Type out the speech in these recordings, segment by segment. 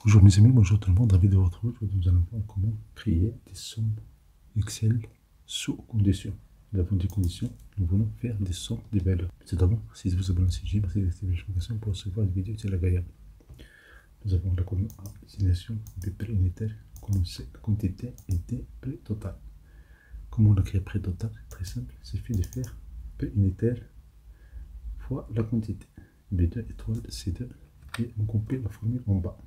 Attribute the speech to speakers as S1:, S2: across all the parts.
S1: Bonjour mes amis, bonjour tout le monde, ravi de vous retrouver. Aujourd'hui, nous allons voir comment créer des sommes Excel sous conditions. Nous avons des conditions, nous voulons faire des sommes, des valeurs. Tout d'abord, si vous abonnez à cette chaîne, merci d'activer la notification pour recevoir des vidéos utiles agréables. Nous avons la colonne A, destination des prix unitaires, colonne C, quantité et des prix total. Comment on crée prix total? Très simple, il suffit de faire prix unitaire fois la quantité. B2 étoile C2 et on copie la formule en bas.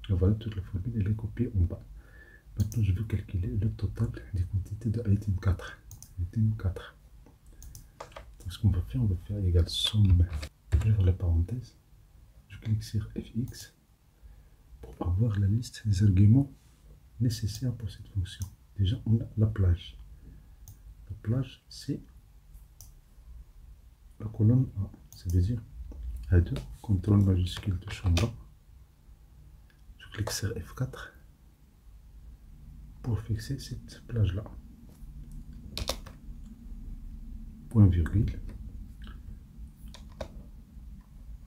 S1: Et voilà, toute la formule elle est copiée en bas. Maintenant, je veux calculer le total des quantités de item 4. Item 4. Donc, ce qu'on va faire, on va faire égal somme. J'ouvre la parenthèse. Je clique sur FX pour avoir la liste des arguments nécessaires pour cette fonction. Déjà, on a la plage. La plage, c'est la colonne A. Ça veut dire A2, contrôle majuscule de chambre. Je clique sur F4 pour fixer cette plage-là. Point virgule.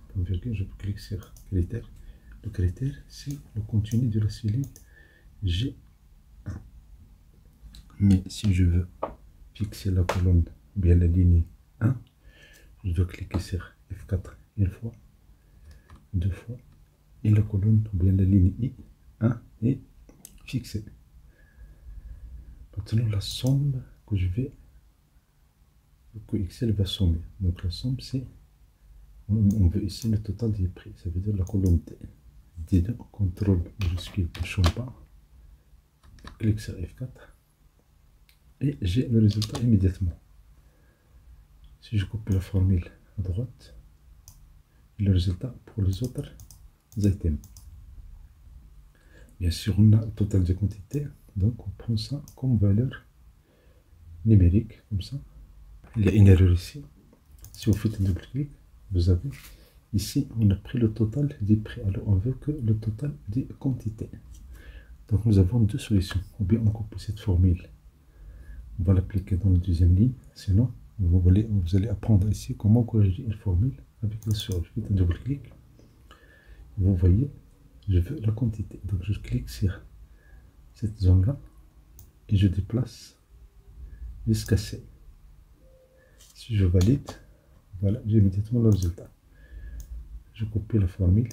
S1: Point virgule, je clique sur critère. Le critère, c'est le contenu de la cellule G1. Mais si je veux fixer la colonne, bien la ligne 1, je dois cliquer sur F4 une fois, deux fois, et la colonne, bien la ligne I1 est fixée. Maintenant, la somme que je vais, que Excel va sommer. Donc la somme, c'est, on veut ici le total des prix. Ça veut dire la colonne D. D2, contrôle majuscule de champ bas. Clique sur F4. Et j'ai le résultat immédiatement. Si je copie la formule à droite, le résultat pour les autres items. Bien sûr, on a le total de quantité, donc on prend ça comme valeur numérique, comme ça. Il y a une erreur ici. Si vous faites un double clic, vous avez ici, on a pris le total des prix. Alors on veut que le total des quantités. Donc nous avons deux solutions. Ou bien on copie cette formule, on va l'appliquer dans la deuxième ligne, sinon vous allez apprendre ici comment corriger une formule avec la souris. Je fais un double clic, vous voyez, je veux la quantité, donc je clique sur cette zone là et je déplace jusqu'à C. Si je valide, voilà, j'ai immédiatement le résultat. Je copie la formule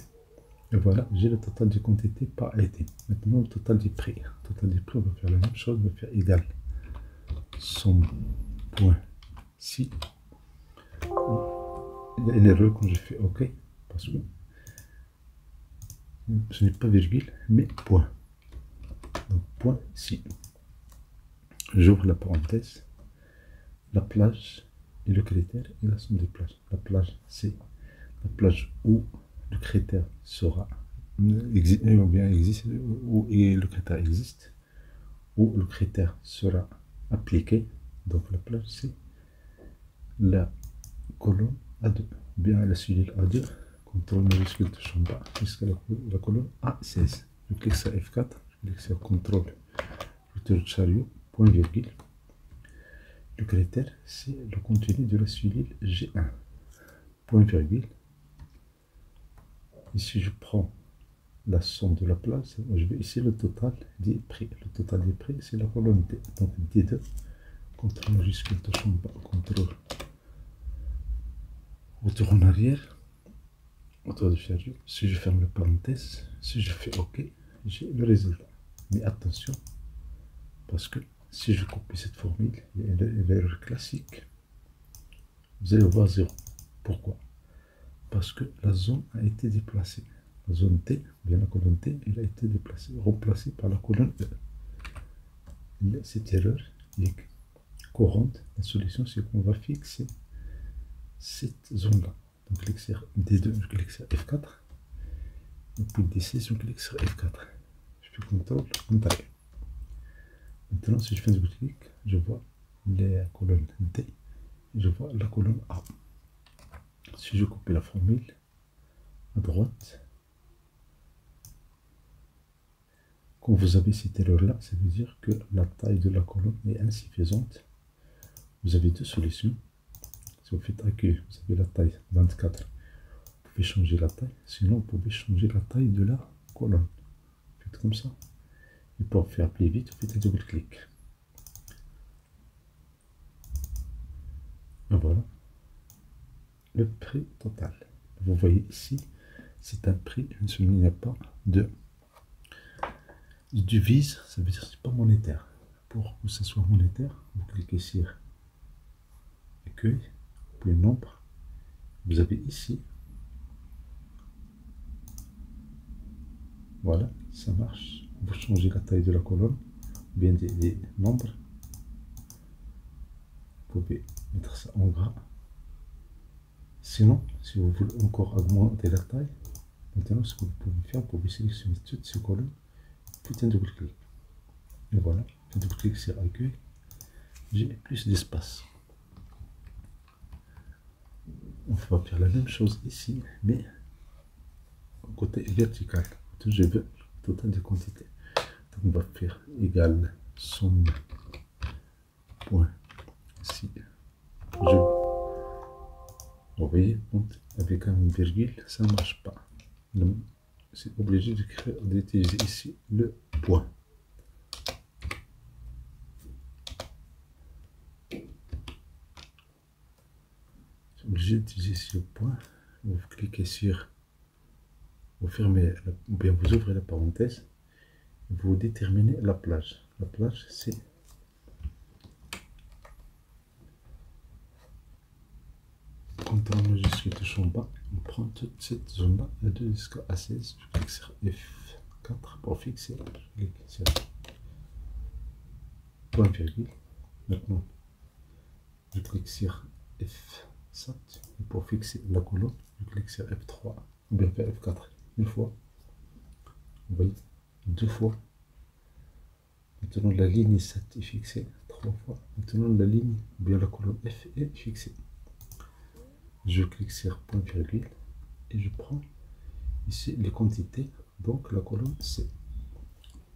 S1: et voilà, j'ai le total de quantité par item. Maintenant le total des prix. Le total des prix, on va faire la même chose, on va faire égal somme point si. Il y a une erreur quand je fais OK, parce que ce n'est pas virgule, mais point. Donc point si. J'ouvre la parenthèse, la plage et le critère et la somme des plages. La plage, c'est la plage où le critère sera ou bien existe, où le critère existe, où le critère sera appliqué. Donc la plage, c'est la colonne A2, bien la cellule A2, contrôle majuscule de champ bas jusqu'à la colonne A16. Je clique sur F4, je clique sur contrôle retour chariot, point virgule. Le critère, c'est le contenu de la cellule G1, point virgule. Ici, je prends la somme de la place, je vais ici le total des prix. Le total des prix, c'est la colonne D, donc D2, contrôle majuscule de champ bas, contrôle retour en arrière, autour de chariot. Si je ferme la parenthèse, si je fais OK, j'ai le résultat. Mais attention, parce que si je copie cette formule, il y a l'erreur classique. Vous allez voir 0. Pourquoi? Parce que la zone a été déplacée. La zone T, bien la colonne T, elle a été déplacée, remplacée par la colonne E. Il y a cette erreur qui est courante. La solution, c'est qu'on va fixer cette zone-là. Donc, je clique sur D2, je clique sur F4. Et puis D6, je clique sur F4. Je fais CTRL, CTRL. Maintenant, si je fais un double clic, je vois les colonnes D, je vois la colonne A. Si je copie la formule à droite, quand vous avez cette erreur-là, ça veut dire que la taille de la colonne est insuffisante. Vous avez deux solutions. Si vous faites accueil, vous avez la taille 24, vous pouvez changer la taille. Sinon, vous pouvez changer la taille de la colonne. Faites comme ça. Et pour faire plus vite, vous faites un double-clic. Et voilà. Le prix total. Vous voyez ici, c'est un prix, il n'y a pas de devise, ça veut dire que ce n'est pas monétaire. Pour que ce soit monétaire, vous cliquez sur accueil, puis nombre. Vous avez ici, voilà, ça marche. Vous changez la taille de la colonne, bien des nombres. Vous pouvez mettre ça en gras. Sinon, si vous voulez encore augmenter la taille, maintenant ce que vous pouvez faire, vous pouvez sélectionner toutes ces colonnes, faites un double-clic. Et voilà, un double-clic sur accueil, j'ai plus d'espace. On va faire la même chose ici, mais au côté vertical. Je veux total de quantité. Donc on va faire égal somme point ici. Vous voyez, avec un virgule, ça ne marche pas. C'est obligé d'utiliser ici le point. C'est obligé d'utiliser ici le point. Vous cliquez sur, vous fermez, ou bien vous ouvrez la parenthèse. Vous déterminez la plage. La plage, c'est quand on majuscule touche en bas, on prend toute cette zone-là, de jusqu'à A16, je clique sur F4 pour fixer, je clique sur point virgule. Maintenant, je clique sur F7 et pour fixer la colonne, je clique sur F3 ou bien F4 une fois. Vous voyez, deux fois. Maintenant, la ligne 7 est fixée trois fois. Maintenant, la ligne ou bien la colonne F est fixée. Je clique sur point virgule et je prends ici les quantités, donc la colonne C.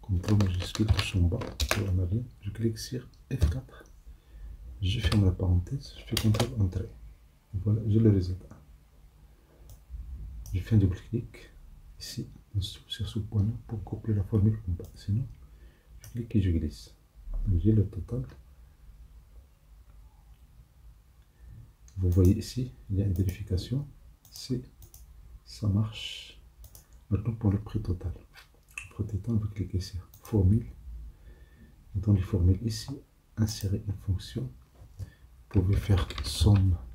S1: Comme point majuscule touche en bas pour la ligne, je clique sur F4, je ferme la parenthèse, je fais CTRL entrée. Voilà, j'ai le résultat. Je fais un double clic ici sur ce point là pour copier la formule en bas. Sinon, je clique et je glisse. J'ai le total. Vous voyez ici, il y a une vérification, ça marche. Maintenant pour le prix total. Le prix total, vous cliquez sur formule. Dans les formules ici, insérer une fonction. Vous pouvez faire somme.ci.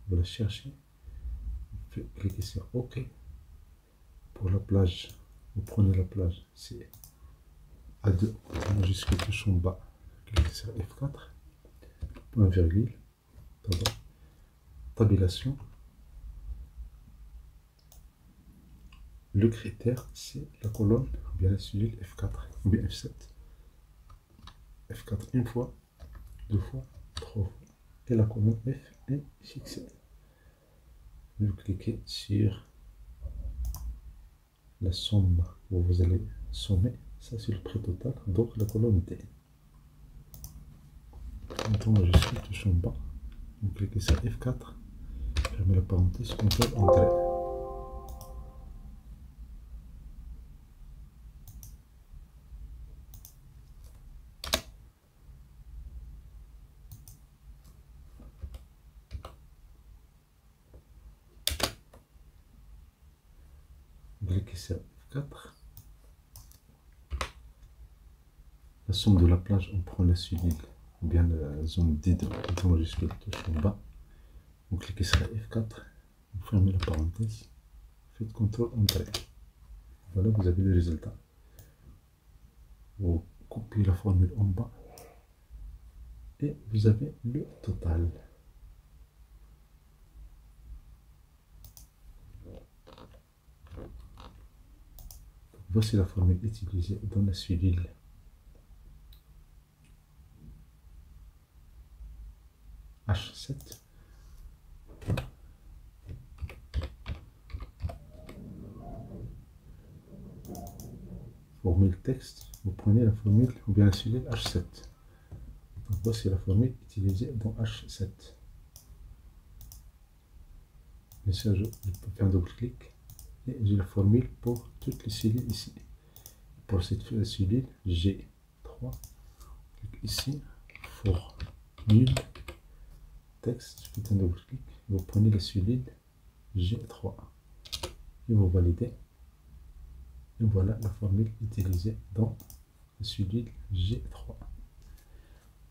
S1: Vous la cherchez. Vous cliquez sur OK. Pour la plage, vous prenez la plage, c'est A2, majuscule touche en bas. Cliquez sur F4. Point virgule, pardon, tabulation. Le critère, c'est la colonne, ou bien la cellule F4, ou bien F7. F4 une fois, deux fois, trois fois, et la colonne F est fixée. Vous cliquez sur la somme où vous allez sommer, ça c'est le prix total, donc la colonne D. Maintenant, je suis touche en bas. Vous cliquez sur F4, fermez la parenthèse, CTRL entrée. Vous cliquez sur F4. La somme de la plage, on prend la cellule, ou bien la zone D2, majuscule touche en bas. Vous cliquez sur F4, vous fermez la parenthèse, faites CTRL entrée. Voilà, vous avez le résultat. Vous copiez la formule en bas et vous avez le total. Voici la formule utilisée dans la cellule H7. Formule texte, vous prenez la formule ou bien la cellule H7. Donc voici la formule utilisée dans H7. Bien sûr, je peux faire un double clic Et j'ai la formule pour toutes les cellules ici. Pour cette cellule G3, ici, formule, texte, je fais un double clic, vous prenez la cellule G3 et vous validez. Et voilà la formule utilisée dans la cellule G3.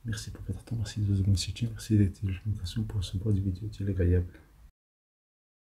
S1: Merci pour votre temps, merci de vous abonner, merci d'être une pour ce bois de vidéo, c'est agréable.